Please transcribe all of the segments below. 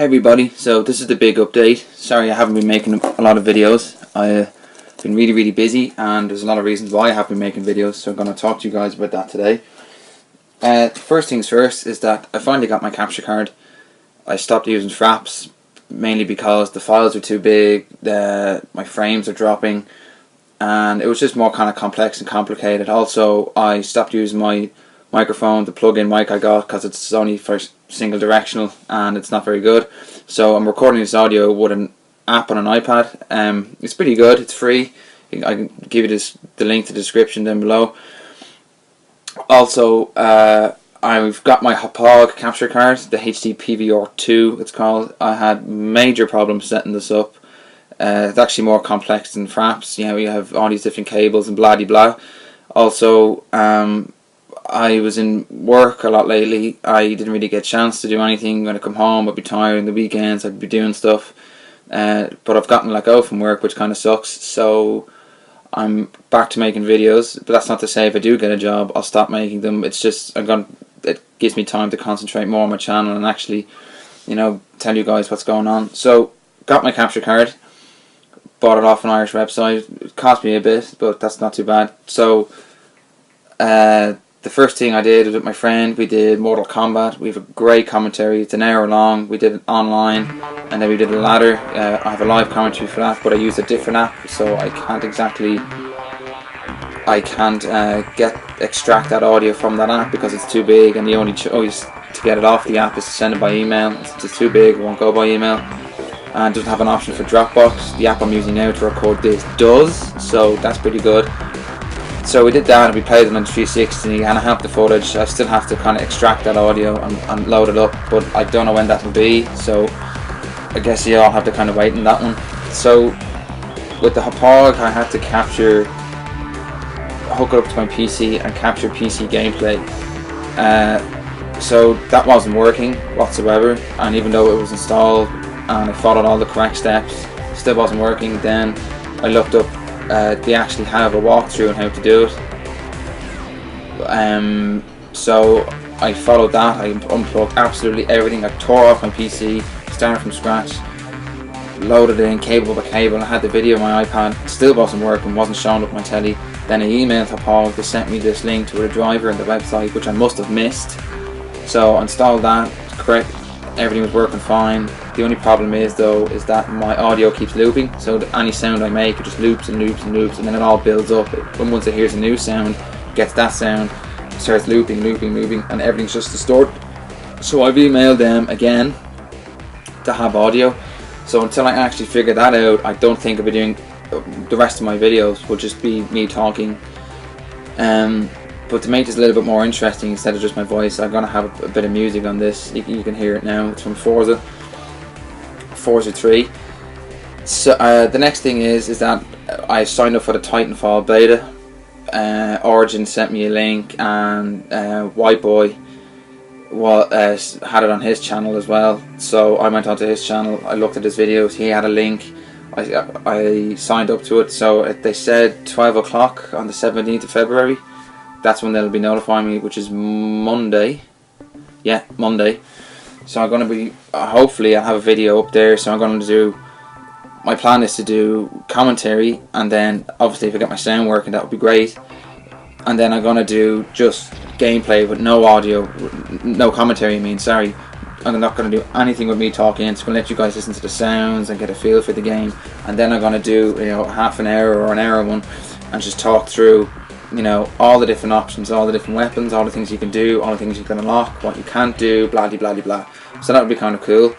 Hey everybody, so this is the big update. Sorry I haven't been making a lot of videos. I've been really busy and there's a lot of reasons why I haven't been making videos, so I'm going to talk to you guys about that today. First things first is that I finally got my capture card. I stopped using fraps mainly because the files are too big, my frames are dropping, and it was just more kind of complex and complicated. Also, I stopped using my microphone, the plug-in mic I got, because it's only for single directional and it's not very good. So I'm recording this audio with an app on an iPad. It's pretty good, it's free. I can give you the link to the description down below. Also, I've got my Hauppauge capture card, the HD PVR2 it's called. I had major problems setting this up. It's actually more complex than fraps. You know, you have all these different cables and blah de blah. Also, I was in work a lot lately. I didn't really get a chance to do anything. When I come home, I'd be tired. On the weekends, I'd be doing stuff. But I've gotten let go from work, which kind of sucks. So I'm back to making videos. But that's not to say if I do get a job, I'll stop making them. It's just it gives me time to concentrate more on my channel and actually, you know, tell you guys what's going on. So got my capture card. Bought it off an Irish website. It cost me a bit, but that's not too bad. So the first thing I did was with my friend. We did Mortal Kombat. We have a great commentary. It's an hour long. We did it online, and then we did a ladder. I have a live commentary for that, but I used a different app, so I can't extract that audio from that app because it's too big, and the only choice to get it off the app is to send it by email. It's too big. It won't go by email, and doesn't have an option for Dropbox. The app I'm using now to record this does, so that's pretty good. So we did that and we played it on 360 and I have the footage. I still have to kind of extract that audio and load it up, but I don't know when that will be, so I guess you all have to kind of wait on that one. So with the Hauppauge I had to hook it up to my PC and capture PC gameplay. So that wasn't working whatsoever, and even though it was installed and I followed all the correct steps, still wasn't working. Then I looked up, they actually have a walkthrough on how to do it. So I followed that. I unplugged absolutely everything. I tore off my PC, started from scratch, loaded it in cable by cable. I had the video on my iPad, still wasn't working, wasn't showing up on my telly. Then I emailed Hauppauge. They sent me this link to a driver in the website, which I must have missed. So I installed that, correct, everything was working fine. The only problem is though is that my audio keeps looping, so that any sound I make it just loops and loops and loops, and then it all builds up. And once it hears a new sound, gets that sound, starts looping, and everything's just distorted. So I've emailed them again to have audio. So until I actually figure that out, I don't think I'll be doing the rest of my videos. Will just be me talking. But to make this a little bit more interesting, instead of just my voice, I'm gonna have a bit of music on this. You can hear it now. It's from Forza 3. So the next thing is that I signed up for the TitanFall beta. Origin sent me a link, and White Boy had it on his channel as well. So I went onto his channel, I looked at his videos, he had a link, I signed up to it. So they said 12 o'clock on the 17th of February. That's when they'll be notifying me, which is Monday. Yeah, Monday. So I'm going to be, hopefully I'll have a video up there. So I'm going to do, my plan is to do commentary, and then obviously if I get my sound working, that would be great. And then I'm going to do just gameplay with no audio, no commentary sorry. I'm not going to do anything with me talking. It's going to let you guys listen to the sounds and get a feel for the game. And then I'm going to do, you know, half an hour or an hour one and just talk through, you know, all the different options, all the different weapons, all the things you can do, all the things you can unlock, what you can't do, blah de blah de blah. So that would be kind of cool.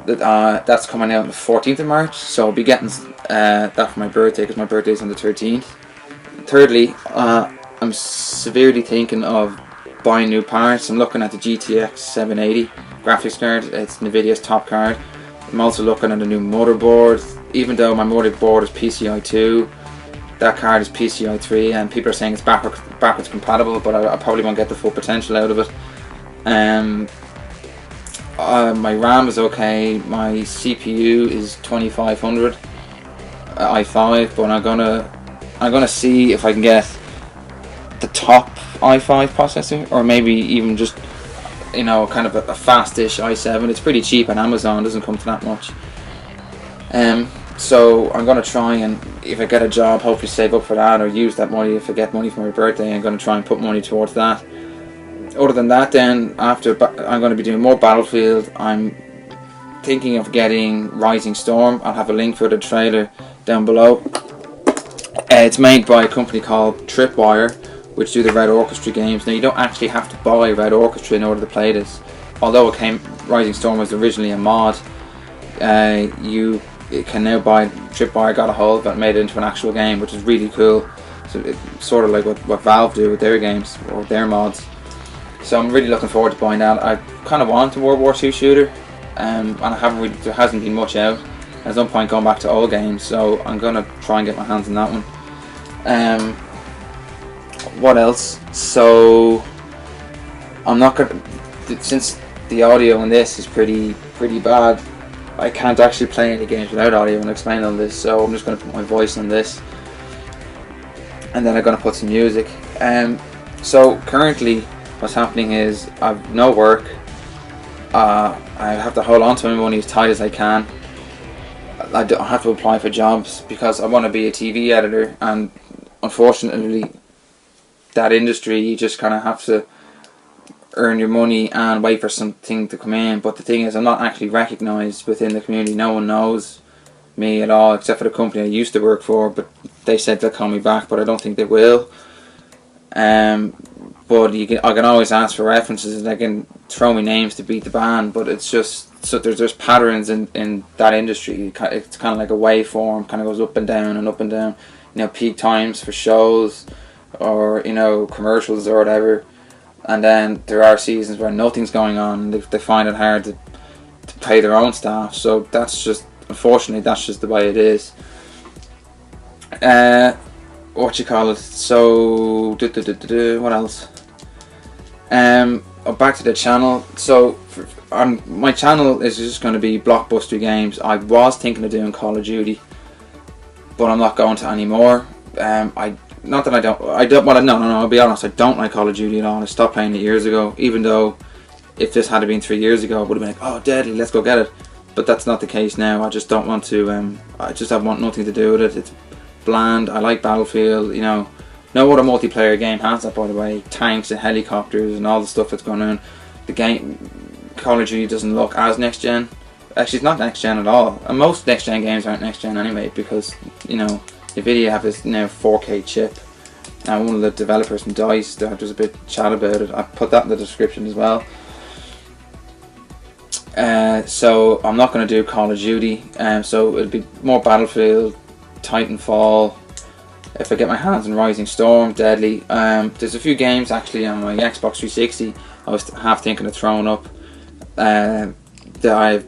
That's coming out on the 14th of March, so I'll be getting that for my birthday, because my birthday is on the 13th. Thirdly, I'm severely thinking of buying new parts. I'm looking at the GTX 780 graphics card. It's Nvidia's top card. I'm also looking at a new motherboard. Even though my motherboard is PCI 2, that card is PCI 3, and people are saying it's backwards compatible, but I probably won't get the full potential out of it. My RAM is okay. My CPU is 2500 i5, but I'm gonna see if I can get the top i5 processor, or maybe even just you know, kind of a fastish i7. It's pretty cheap on Amazon, doesn't come to that much. So I'm going to try and, if I get a job, hopefully save up for that, or use that money. If I get money for my birthday, I'm going to try and put money towards that. Other than that, then after, I'm going to be doing more Battlefield. I'm thinking of getting Rising Storm. I'll have a link for the trailer down below. It's made by a company called Tripwire, which do the Red Orchestra games. Now, you don't actually have to buy Red Orchestra in order to play this. Although Rising Storm was originally a mod, you can now buy. Tripwire got a hold of it and made it into an actual game, which is really cool. So it's sort of like what Valve do with their games or their mods. So I'm really looking forward to buying that. I kind of want a World War II shooter, and there hasn't been much out. There's no point going back to old games, so I'm gonna try and get my hands on that one. What else? So I'm not gonna, since the audio in this is pretty bad, I can't actually play any games without audio and explain on this, so I'm just going to put my voice on this, and then I'm going to put some music. So currently what's happening is I've no work. I have to hold on to my money as tight as I can. I don't have to apply for jobs because I want to be a TV editor, and unfortunately that industry, you just kind of have to earn your money and wait for something to come in. But the thing is, I'm not actually recognised within the community. No one knows me at all, except for the company I used to work for, but they said they'll call me back, but I don't think they will. But I can always ask for references, and they can throw me names to beat the band, but it's just, so there's patterns in that industry. It's kind of like a waveform, kind of goes up and down and up and down. You know, peak times for shows, or, you know, commercials or whatever, and then there are seasons where nothing's going on, and they find it hard to pay their own staff. So that's just, unfortunately, that's just the way it is. What you call it? So what else? Back to the channel. So my channel is just going to be blockbuster games. I was thinking of doing Call of Duty, but I'm not going to anymore. Not that I don't. Well, no. I'll be honest. I don't like Call of Duty at all. I stopped playing it years ago. Even though, if this had been 3 years ago, I would have been like, "Oh, deadly, let's go get it." But that's not the case now. I just don't want to. I just want nothing to do with it. It's bland. I like Battlefield. You know, no other multiplayer game has that, by the way. Tanks and helicopters and all the stuff that's going on. The game, Call of Duty, doesn't look as next gen. Actually, it's not next gen at all. And most next gen games aren't next gen anyway, because, you know, NVIDIA have this now 4K chip. Now, one of the developers from DICE, there's a bit chat about it. I put that in the description as well. So I'm not going to do Call of Duty. So it'll be more Battlefield, TitanFall. If I get my hands on Rising Storm, deadly. There's a few games actually on my Xbox 360 I was half thinking of throwing up. I have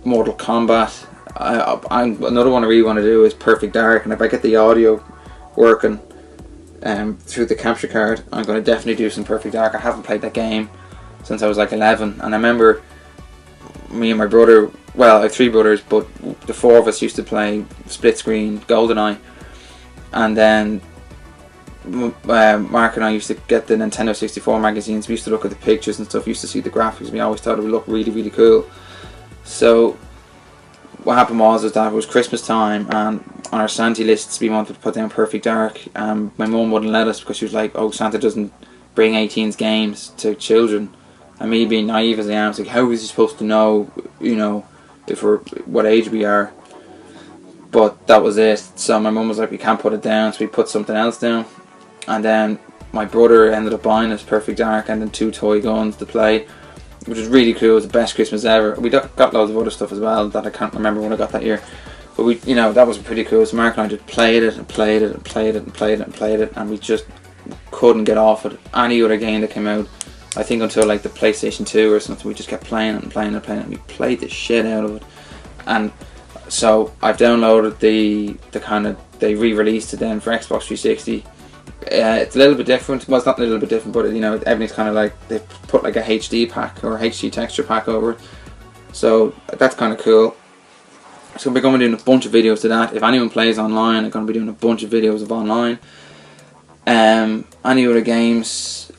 Mortal Kombat. Another one I really want to do is Perfect Dark, and if I get the audio working through the capture card, I'm going to definitely do some Perfect Dark. I haven't played that game since I was like 11, and I remember me and my brother, well, I have 3 brothers, but the 4 of us used to play split screen GoldenEye, and then Mark and I used to get the Nintendo 64 magazines. We used to look at the pictures and stuff, we used to see the graphics, we always thought it would look really cool. So what happened was that it was Christmas time, and on our Santa lists we wanted to put down Perfect Dark. My mum wouldn't let us because she was like, "Oh, Santa doesn't bring 18's games to children." And me being naive as I am, I was like, "How is he supposed to know, you know, if we're what age we are?" But that was it. So my mum was like, "We can't put it down," so we put something else down. And then my brother ended up buying us Perfect Dark and then 2 toy guns to play, which was really cool. It was the best Christmas ever. We got loads of other stuff as well that I can't remember when I got that year. But we, you know, that was pretty cool. So Mark and I just played it and played it and played it and played it and played it, and we just couldn't get off it. Any other game that came out, I think until like the PlayStation 2 or something, we just kept playing it and playing it and playing it, and we played the shit out of it. And so I've downloaded they re-released it then for Xbox 360. It's a little bit different. Well, it's not a little bit different, but you know, everything's kind of like they put like a HD pack or a HD texture pack over it. So that's kind of cool. So we're going to be doing a bunch of videos to that. If anyone plays online, I'm going to be doing a bunch of videos of online. Any other games?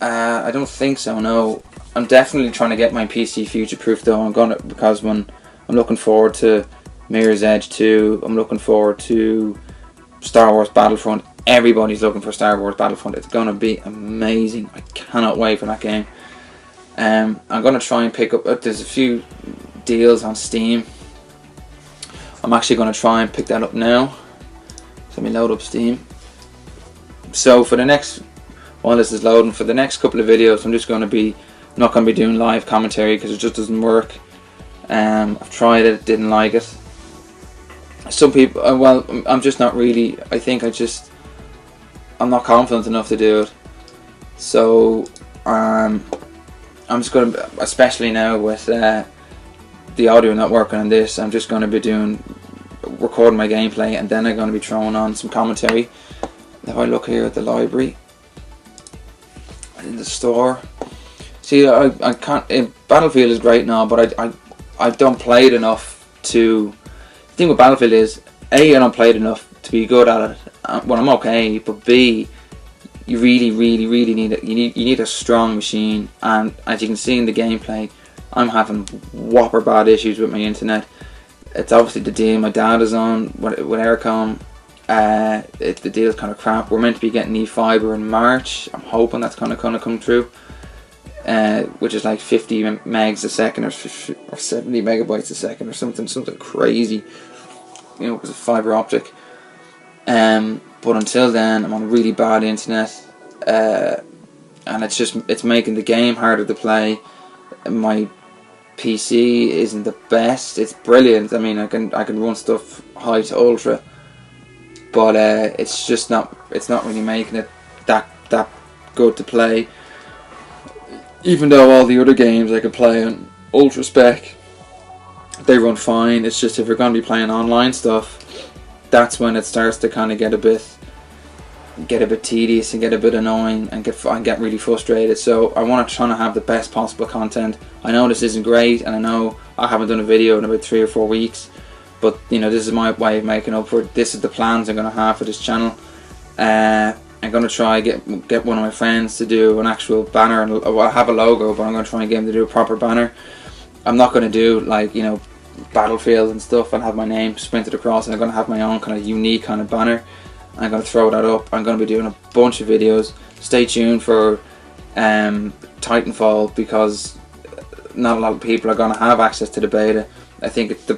I don't think so. No. I'm definitely trying to get my PC future proof though. Because when I'm looking forward to Mirror's Edge 2, I'm looking forward to Star Wars Battlefront. Everybody's looking for Star Wars Battlefront. It's gonna be amazing. I cannot wait for that game. I'm gonna try and pick up. There's a few deals on Steam. I'm actually gonna try and pick that up now. So let me load up Steam. So for the next, while this is loading, for the next couple of videos, I'm just gonna be not gonna be doing live commentary because it just doesn't work. I've tried it, didn't like it. Some people, well, I'm just not really. I think I'm not confident enough to do it. So I'm just gonna, especially now with the audio not working on this, I'm just gonna be recording my gameplay, and then I'm gonna be throwing on some commentary. If I look here at the library, in the store, see, I can't. Battlefield is great now, but I don't play it enough to. The thing with Battlefield is, A, I don't play it enough to be good at it. Well, I'm okay, but B, you really need it. You need a strong machine, and as you can see in the gameplay, I'm having whopper bad issues with my internet. It's obviously the deal my dad is on with Aircom. The deal's kind of crap. We're meant to be getting eFiber in March. I'm hoping that's kind of come through. Which is like 50 megs a second or 70 megabytes a second or something crazy, you know, because of fiber optic. But until then, I'm on really bad internet, and it's making the game harder to play. My PC isn't the best. It's brilliant. I mean, I can run stuff high to ultra, but it's just not. It's not really making it that good to play. Even though all the other games I could play on ultra spec, they run fine. It's just if you're going to be playing online stuff, that's when it starts to kind of get a bit tedious and get a bit annoying and get really frustrated. So I want to try to have the best possible content. I know this isn't great, and I know I haven't done a video in about 3 or 4 weeks, but you know, this is my way of making up for it. This is the plans I'm going to have for this channel. I'm going to try get one of my friends to do an actual banner, and I have a logo, but I'm going to try and get him to do a proper banner. I'm not going to do like, you know, Battlefield and stuff and have my name sprinted across, and I'm going to have my own kind of unique kind of banner. I'm going to throw that up. I'm going to be doing a bunch of videos. Stay tuned for TitanFall, because not a lot of people are going to have access to the beta. I think it's the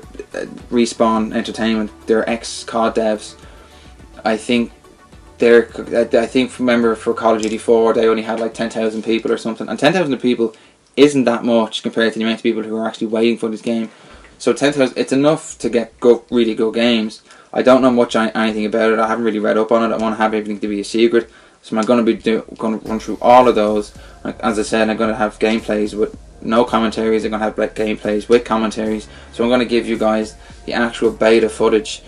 Respawn Entertainment, they're ex-COD devs. I think remember for Call of Duty 4 they only had like 10,000 people or something, and 10,000 people isn't that much compared to the amount of people who are actually waiting for this game. So 10,000, it's enough to get really good games. I don't know anything about it. I haven't really read up on it. I want to have everything to be a secret. So I'm going to be run through all of those. As I said, I'm going to have gameplays with no commentaries. I'm going to have gameplays with commentaries. So I'm going to give you guys the actual beta footage.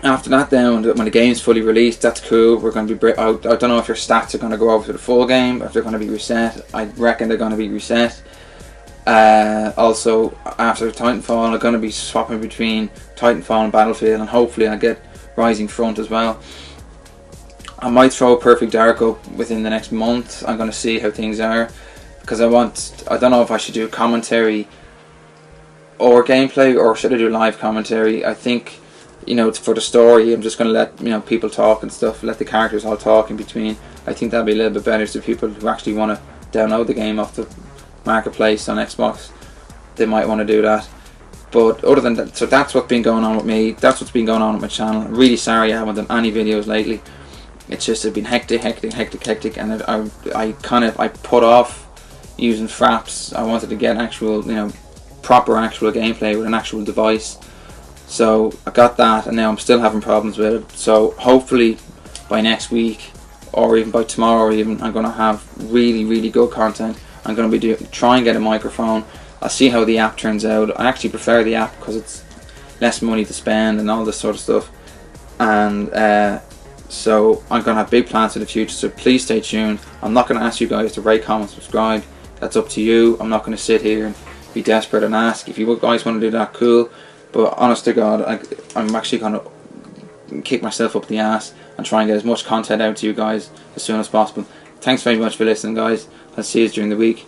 After that, then when the game's fully released, that's cool. We're going to be. I don't know if your stats are going to go over to the full game, or if they're going to be reset. I reckon they're going to be reset. Also, after Titanfall, I'm going to be swapping between Titanfall and Battlefield, and hopefully I'll get Rising Front as well. I might throw Perfect Dark up within the next month. I'm going to see how things are, because I don't know if I should do commentary or gameplay, or should I do live commentary. I think, you know, for the story, I'm just going to let, you know, people talk and stuff, let the characters all talk in between. I think that'll be a little bit better to people who actually want to download the game off the marketplace on Xbox. They might want to do that. But other than that, so that's what's been going on with me. That's what's been going on with my channel. I'm really sorry I haven't done any videos lately. It's just been hectic, and I put off using fraps. I wanted to get actual, you know, proper actual gameplay with an actual device. So I got that, and now I'm still having problems with it. So hopefully by next week, or even by tomorrow even, I'm going to have really good content. I'm going to be try and get a microphone. I'll see how the app turns out. I actually prefer the app because it's less money to spend and all this sort of stuff. And so I'm going to have big plans for the future, so please stay tuned. I'm not going to ask you guys to rate, comment, subscribe. That's up to you. I'm not going to sit here and be desperate and ask. If you guys want to do that, cool. But honest to God, I'm actually going to kick myself up the ass and try and get as much content out to you guys as soon as possible. thanks very much for listening, guys. I'll see you during the week.